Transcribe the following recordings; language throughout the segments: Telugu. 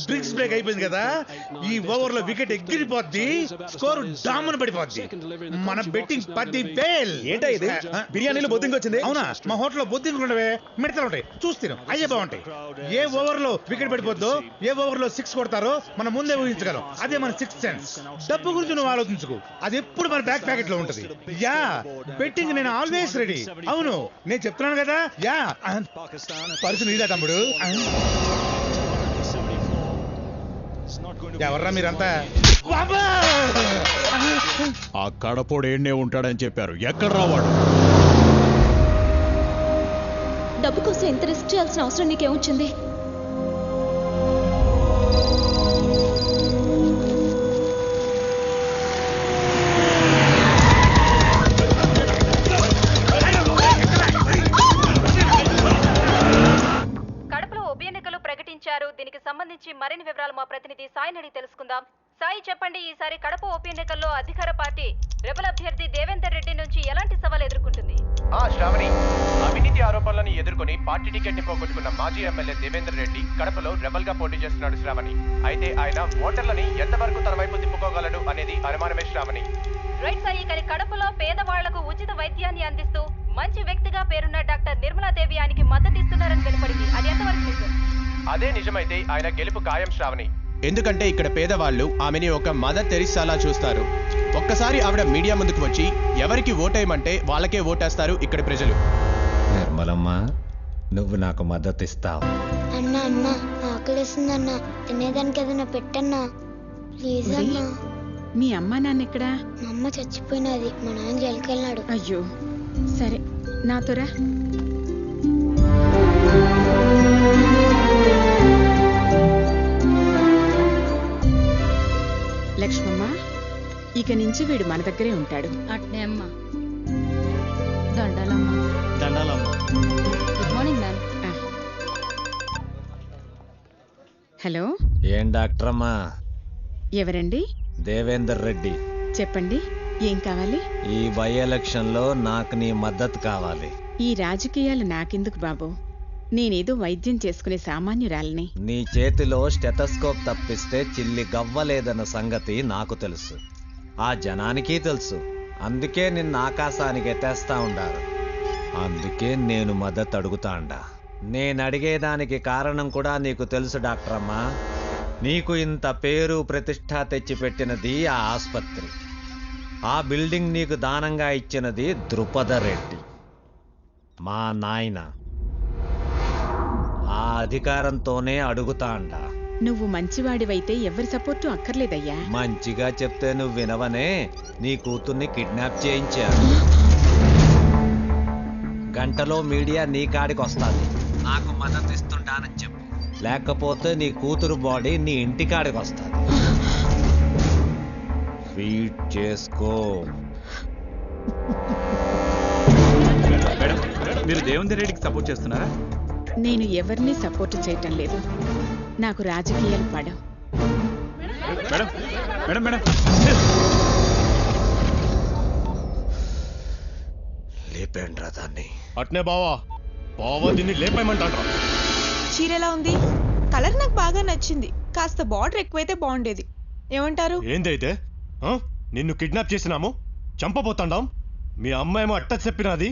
డ్రింక్స్ బ్రేక్ అయిపోయింది కదా, ఈ ఓవర్ లో వికెట్ ఎగిరిపోద్ది, స్కోర్ డామన్ పడిపోద్ది. మన బెట్టింగ్ 10,000. ఏంటో ఇది బిర్యానీలో బొద్దింగ్ వచ్చింది. అవునా? మా హోటల్లో బొద్దింగ్ ఉండవే, మిడతలు ఉంటాయి, చూస్తాను, అయ్యే బాగుంటాయి. ఏ ఓవర్ లో వికెట్ పడిపోద్దో, ఏ ఓవర్ లో 6 కొడతారో మనం ముందే ఊహించగలం. అదే మన 6th సెన్స్. డబ్బు గురించి నువ్వు ఆలోచించుకో, అది ఎప్పుడు మన బ్యాక్ ప్యాకెట్ లో ఉంటుంది. యా, బెట్టింగ్ నేను ఆల్వేస్ రెడీ. అవును, నేను చెప్తున్నాను కదా. యా, పరిస్థితి నీదా తమ్ముడు. ఎవర్రా మీరంతా? ఆ కడపోడు ఏడ్నే ఉంటాడని చెప్పారు, ఎక్కడ రావాడు? డబ్బు కోసం ఎంత రిస్క్ చేయాల్సిన అవసరం నీకేమొచ్చింది? దీనికి సంబంధించి మరిన్ని వివరాలు మా ప్రతినిధి సాయిని అడిగి తెలుసుకుందాం. సాయి, చెప్పండి, ఈసారి కడప ఉప ఎన్నికల్లో అధికార పార్టీ రెబల్ అభ్యర్థి దేవేందర్ రెడ్డి నుంచి ఎలాంటి సవాల్ ఎదుర్కొంటుంది? శ్రావణి, అవినీతి ఆరోపణలను ఎదుర్కొని పార్టీ టికెట్ ని పోగొట్టుకున్న మాజీ ఎమ్మెల్యే దేవేందర్ రెడ్డి కడపలో రెబల్ గా పోటీ చేస్తున్నాడు శ్రావణి. అయితే ఆయన ఓటర్లని ఎంతవరకు తన వైపు తిప్పుకోగలడు అనేది అనుమానమే శ్రావణి. రైట్ సాయి, కానీ కడపలో పేదవాళ్లకు ఉచిత వైద్యాన్ని అందిస్తూ మంచి వ్యక్తిగా పేరున్న డాక్టర్ నిర్మలాదేవి ఆయనకి మద్దతు ఇస్తున్నారని వెలువడింది. అది ఎంతవరకు నిజం? అదే నిజమైతే ఆయన గెలుపు ఖాయం శ్రావణి. ఎందుకంటే ఇక్కడ పేదవాళ్లు ఆమెని ఒక మదర్ తెరిసాలా చూస్తారు. ఒక్కసారి ఆవిడ మీడియా ముందుకు వచ్చి ఎవరికి ఓటేయమంటే వాళ్ళకే ఓటేస్తారు ఇక్కడి ప్రజలు. నిర్మలమ్మ, నువ్వు నాకు మద్దతు ఇస్తావు? అన్నా అన్నా, ఆకలిస్తుందన్నా, తినేదానికి ఏదైనా పెట్టన్నా ప్లీజ్ అన్నా. మీ అమ్మ నాన్న ఎక్కడా? మా అమ్మ చచ్చిపోయినది, మా నాన్న జైలుకి వెళ్ళాడు. అయ్యో, సరే నాతోరా. లక్ష్మమ్మ, ఇక నుంచి వీడు మన దగ్గరే ఉంటాడు. అట్నే అమ్మా. దండాలమ్మా. దండాలమ్మా. Good morning ma'am. హలో, ఏం డాక్టర్ అమ్మా? ఎవరండి? దేవేందర్ రెడ్డి. చెప్పండి, ఏం కావాలి? ఈ బై ఎలక్షన్ లో నాకు నీ మద్దతు కావాలి. ఈ రాజకీయాలు నాకెందుకు బాబు, నేనేదో వైద్యం చేసుకునే సామాన్యురాలని. నీ చేతిలో స్టెథోస్కోప్ తప్పిస్తే చిల్లి గవ్వలేదన్న సంగతి నాకు తెలుసు, ఆ జనానికి తెలుసు. అందుకే నిన్ను ఆకాశానికి ఎత్తేస్తా ఉండారు. అందుకే నేను మద్దతు అడుగుతా అండా. నేను అడిగేదానికి కారణం కూడా నీకు తెలుసు డాక్టర్ అమ్మా. నీకు ఇంత పేరు ప్రతిష్ట తెచ్చిపెట్టినది ఆ ఆసుపత్రి, ఆ బిల్డింగ్ నీకు దానంగా ఇచ్చినది ద్రుపద రెడ్డి, మా నాయన. ఆ అధికారంతోనే అడుగుతా అండా. నువ్వు మంచివాడివైతే ఎవరి సపోర్టు అక్కర్లేదయ్యా. మంచిగా చెప్తే నువ్వు వినవనే, నీ కూతుర్ని కిడ్నాప్ చేయించాను. గంటలో మీడియా నీ కాడికి వస్తుంది, నాకు మద్దతు ఇస్తుంటానని చెప్పు. లేకపోతే నీ కూతురు బాడీ నీ ఇంటి కాడికి వస్తుంది. ఫీట్ చేసుకో. మీరు దేవేందర్ రెడ్డికి సపోర్ట్ చేస్తున్నారా? నేను ఎవరిని సపోర్టు చేయటం లేదు, నాకు రాజకీయాలు పడవు. మేడం మేడం మేడం లేపేండ్రా దాన్ని. అట్నే బావా, బావా దీన్ని లేపేయమంటాడ్రా. చీర ఎలా ఉంది? కలర్ నాకు బాగా నచ్చింది, కాస్త బార్డర్ ఎక్కువైతే బాగుండేది. ఏమంటారు? ఏందైతే నిన్ను కిడ్నాప్ చేసినాము, చంపబోతాండాం. మీ అమ్మాయేమో అట్ట చెప్పినది,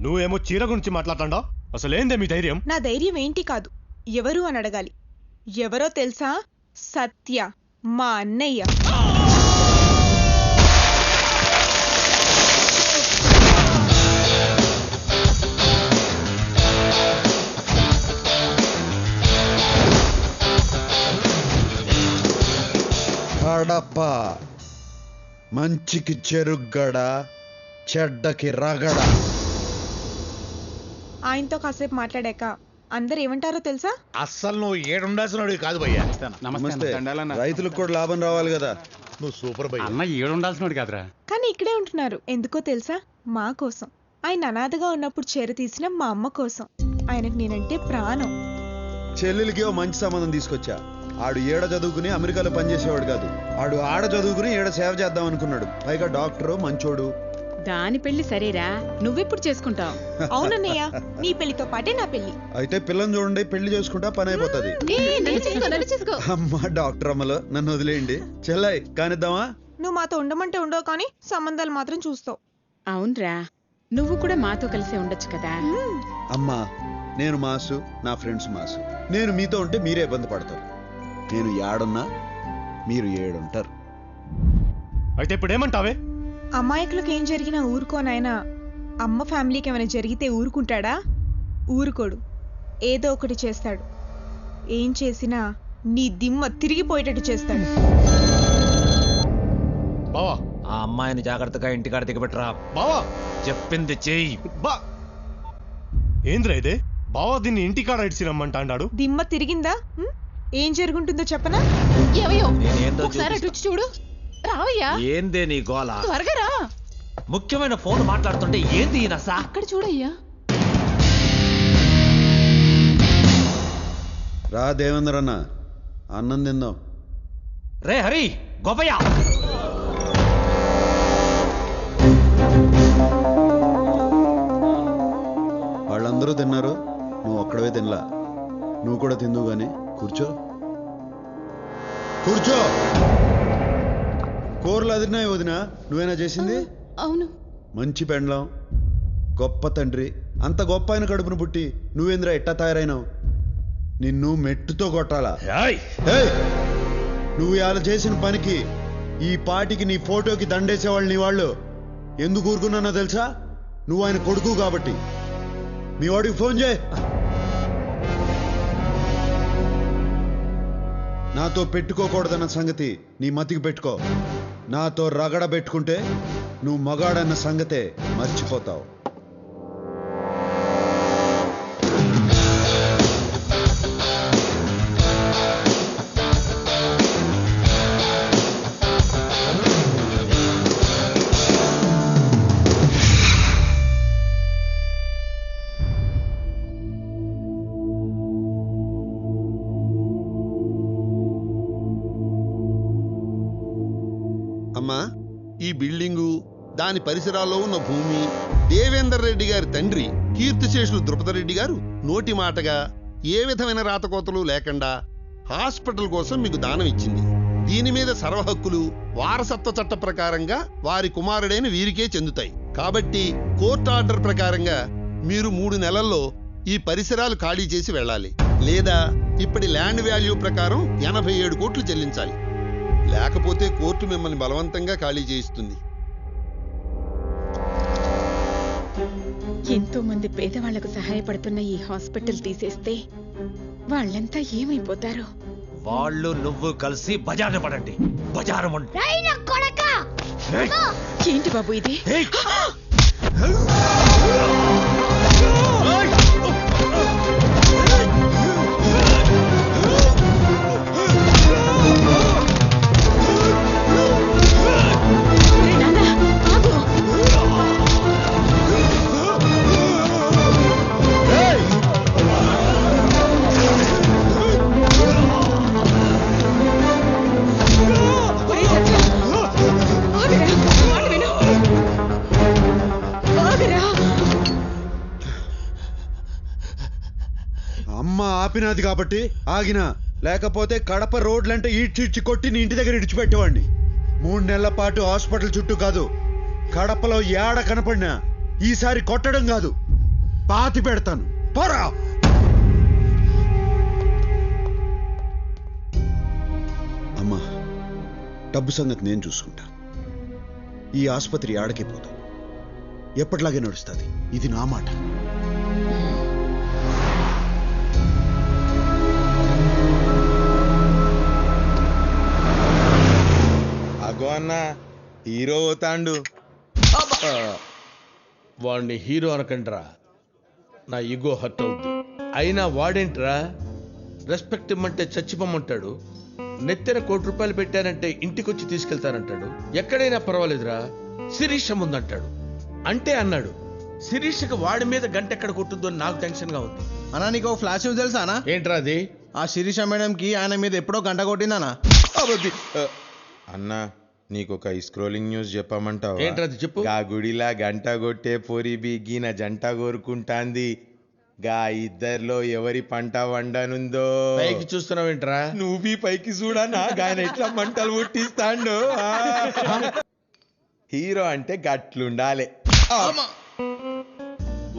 నువ్వేమో చీర గురించి మాట్లాడతాండావు. అసలేందే మీ ధైర్యం? నా ధైర్యం ఏంటి కాదు, ఎవరు అని అడగాలి. ఎవరో తెలుసా? సత్య, మా అన్నయ్య. కడప మంచికి చెరుగ్గడ, చెడ్డకి రగడ. ఆయనతో కాసేపు మాట్లాడాక అందరు ఏమంటారో తెలుసా? అస్సలు నువ్వు ఏడుండాల్సిన కాదు భయ్యా. నమస్తే. రైతులకు కూడా లాభం రావాలి కదా. నువ్వు సూపర్ భయ్యా. అన్న ఏడుండాల్సినోడు కాదురా. కానీ ఇక్కడే ఉంటున్నారు, ఎందుకో తెలుసా? మా కోసం. ఆయన అనాథగా ఉన్నప్పుడు చీర తీసిన మా అమ్మ కోసం. ఆయనకు నేనంటే ప్రాణం. చెల్లెలికి ఓ మంచి సంబంధం తీసుకొచ్చా. ఆడు ఏడ చదువుకుని అమెరికాలో పనిచేసేవాడు కాదు, ఆడు ఆడ చదువుకుని ఏడ సేవ చేద్దాం అనుకున్నాడు. పైగా డాక్టరు, మంచోడు. దాని పెళ్లి సరేరా, నువ్వెప్పుడు చేసుకుంటావు? అవునన్నయ్య, నీ పెళ్లితో పాటే నా పెళ్లి. అయితే పిల్లని చూడండి, పెళ్లి చేసుకుంటా పని అయిపోతుంది. అమ్మా డాక్టర్ అమ్మలో నన్ను వదిలేయండి. చెల్లయ్ కానిద్దామా? నువ్వు మాతో ఉండమంటే ఉండవు, కానీ సంబంధాలు మాత్రం చూస్తావు. అవునరా, నువ్వు కూడా మాతో కలిసే ఉండొచ్చు కదా. అమ్మా నేను మాసు, నా ఫ్రెండ్స్ మాసు. నేను మీతో ఉంటే మీరే ఇబ్బంది పడతారు. నేను ఏడున్నా మీరు ఏడుంటారు. అయితే ఇప్పుడు ఏమంటావే? అమాయకులకు ఏం జరిగినా ఊరుకోనైనా అమ్మ ఫ్యామిలీకి ఏమైనా జరిగితే ఊరుకుంటాడా? ఊరుకోడు, ఏదో ఒకటి చేస్తాడు. ఏం చేసినా నీ దిమ్మ తిరిగిపోయేటట్టు చేస్తాడు. బావా, ఆ అమ్మాయిని జాగ్రత్తగా ఇంటికాడ దిగబెట్టరా. బావా చెప్పింది చెయ్యి. ఏంద్రా ఇదే? బావా దీన్ని ఇంటికాడ ఇడిచి రమ్మంటాడు. దిమ్మ తిరిగిందా? ఏం జరుగుంటుందో చెప్పనా? చూడు. ఏందే నీ గోల? ముఖ్యమైన ఫోన్ మాట్లాడుతుంటే ఏంది నసా? అక్కడ చూడయ్యా. రా దేవేంద్ర అన్న, అన్నం తిందాం. రే హరి, గోపయ్య. వాళ్ళందరూ తిన్నారు, నువ్వు ఒక్కడవే తినలా. నువ్వు కూడా తిందు గాని కూర్చో. కూర్చో. కూరలు అదిరినాయి వదినా, నువ్వేనా చేసింది? అవును. మంచి పెండ్లం, గొప్ప తండ్రి. అంత గొప్ప ఆయన కడుపును పుట్టి నువ్వేంద్రా ఎట్టా తయారైనావు? నిన్ను మెట్టుతో కొట్టాలా? నువ్వు ఇలా చేసిన పనికి ఈ పాటికి నీ ఫోటోకి దండేసేవాళ్ళు నీ వాళ్ళు. ఎందుకు ఊరుకున్నానో తెలుసా? నువ్వు ఆయన కొడుకు కాబట్టి. మీ వాడికి ఫోన్ చేయి. నాతో పెట్టుకోకూడదన్న సంగతి నీ మతికి పెట్టుకో. నాతో రగడ పెట్టుకుంటే నువ్వు మగాడన్న సంగతే మర్చిపోతావు. అమ్మా, ఈ బిల్డింగు, దాని పరిసరాల్లో ఉన్న భూమి దేవేందర్ రెడ్డి గారి తండ్రి కీర్తిశేషులు ద్రుపదరెడ్డి గారు నోటి మాటగా ఏ విధమైన రాతకోతలు లేకుండా హాస్పిటల్ కోసం మీకు దానం ఇచ్చింది. దీని మీద సర్వ హక్కులు వారసత్వ చట్ట ప్రకారంగా వారి కుమారుడైన వీరికే చెందుతాయి. కాబట్టి కోర్టు ఆర్డర్ ప్రకారంగా మీరు 3 నెలల్లో ఈ పరిసరాలు ఖాళీ చేసి వెళ్ళాలి. లేదా ఇప్పటి ల్యాండ్ వాల్యూ ప్రకారం 87 కోట్లు చెల్లించాలి. లేకపోతే కోర్టు మిమ్మల్ని బలవంతంగా ఖాళీ చేయిస్తుంది. ఎంతో మంది పేదవాళ్లకు సహాయపడుతున్న ఈ హాస్పిటల్ తీసేస్తే వాళ్ళంతా ఏమైపోతారో. వాళ్ళు నువ్వు కలిసి బజారు పడండి. బజారు ఏంటి బాబు ఇది? అమ్మ ఆపినది కాబట్టి ఆగినా, లేకపోతే కడప రోడ్లంటే ఈడ్చి కొట్టి నీ ఇంటి దగ్గర ఇడిచిపెట్టేవాడిని. 3 నెలల పాటు హాస్పిటల్ చుట్టూ కాదు, కడపలో ఏడ కనపడినా ఈసారి కొట్టడం కాదు, పాతి పెడతాను. పోరా. అమ్మా, డబ్బు సంగతి నేను చూసుకుంటా. ఈ ఆసుపత్రి ఆడకే పోదు, ఎప్పటిలాగే నడుస్తుంది. ఇది నా మాట. అగో అన్న, హీరో అవుతాండు. వాడిని హీరో అనకండ్రా, నా ఈగో హర్ట్ అవుద్ది. అయినా వాడేంట్రా, రెస్పెక్ట్ ఇమ్మంటే చచ్చిపోమంటాడు, నెత్తెన ₹1 పెట్టానంటే ఇంటికొచ్చి తీసుకెళ్తానంటాడు. ఎక్కడైనా పర్వాలేదురా, శిరీష ముందంటాడు. అంటే అన్నాడు, శిరీషకి వాడి మీద గంట ఎక్కడ కొట్టుద్దో నాకు టెన్షన్ గా ఉంది. అన్నా నీకు ఫ్లాష్ న్యూస్ తెలుసా అన్నా? ఏంట్రా అది? ఆ శిరీష మేడం కి ఆయన మీద ఎప్పుడో గంట కొట్టిందనా. అన్న నీకు ఒక స్క్రోలింగ్ న్యూస్ చెప్పమంటావా? ఏంట్రది చెప్పు. గా గుడిలా గంట కొట్టే పొరి బిగిన జంట కోరుకుంటాంది. గా ఇద్దరిలో ఎవరి పంట వండనుందో. పైకి చూస్తున్నావేంట్రా? నువ్వు పైకి చూడనా గాయన ఎట్లా మంటలు పుట్టిస్తాండు. హీరో అంటే గట్లుండాలి.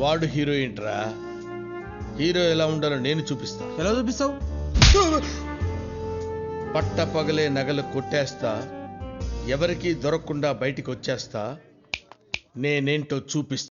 వాడు హీరోయిన్ రా. హీరో ఎలా ఉండాలో నేను చూపిస్తా. ఎలా చూపిస్తావు? పట్ట పగలే నగలు కొట్టేస్తా, ఎవరికీ దొరకకుండా బయటికి వచ్చేస్తా, నేనేంటో చూపిస్తా.